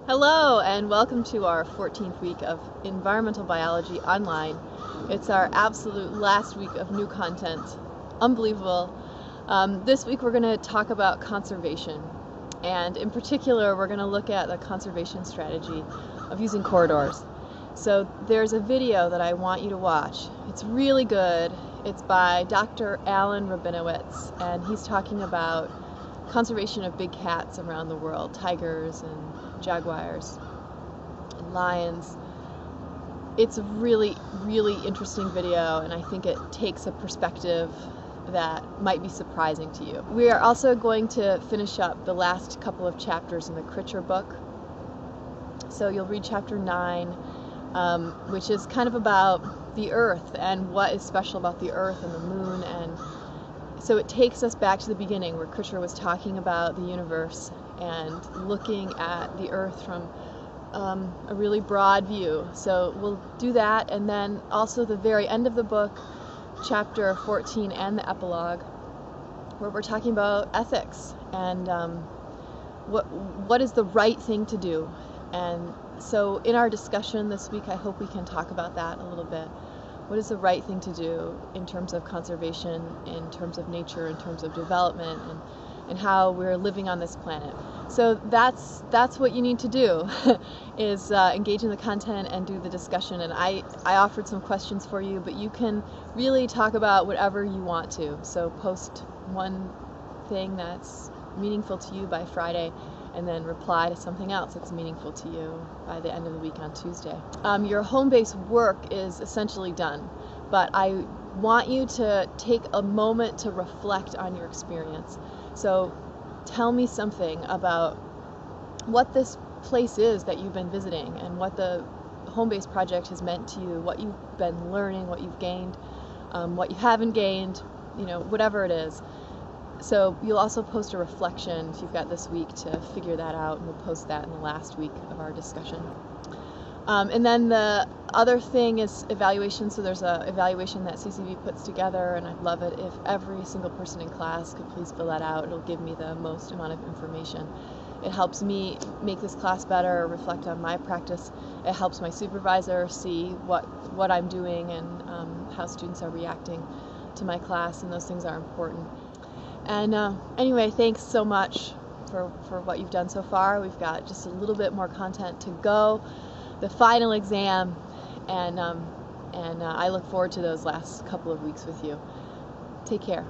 Hello and welcome to our 14th week of Environmental Biology Online. It's our absolute last week of new content. Unbelievable. This week we're going to talk about conservation, and in particular we're going to look at the conservation strategy of using corridors. So there's a video that I want you to watch. It's really good. It's by Dr. Alan Rabinowitz, and he's talking about conservation of big cats around the world, tigers and jaguars and lions. It's a really, really interesting video, and I think it takes a perspective that might be surprising to you. We are also going to finish up the last couple of chapters in the Critcher book. So you'll read chapter 9, which is kind of about the Earth and what is special about the Earth and the Moon. And so it takes us back to the beginning where Critcher was talking about the universe and looking at the Earth from a really broad view. So we'll do that, and then also the very end of the book, chapter 14 and the epilogue, where we're talking about ethics and what is the right thing to do. And so in our discussion this week, I hope we can talk about that a little bit. What is the right thing to do in terms of conservation, in terms of nature, in terms of development, and how we're living on this planet. So that's what you need to do, is engage in the content and do the discussion. And I offered some questions for you, but you can really talk about whatever you want to. So post one thing that's meaningful to you by Friday, and then reply to something else that's meaningful to you by the end of the week on Tuesday. Your home-based work is essentially done, but I want you to take a moment to reflect on your experience. So tell me something about what this place is that you've been visiting and what the home-based project has meant to you, what you've been learning, what you've gained, what you haven't gained, whatever it is. So you'll also post a reflection if you've got this week to figure that out, and we'll post that in the last week of our discussion. And then the other thing is evaluation. So there's an evaluation that CCV puts together, and I'd love it if every single person in class could please fill that out. It'll give me the most amount of information. It helps me make this class better, reflect on my practice. It helps my supervisor see what I'm doing and how students are reacting to my class, and those things are important. And anyway, thanks so much for what you've done so far. We've got just a little bit more content to go, the final exam, and I look forward to those last couple of weeks with you. Take care.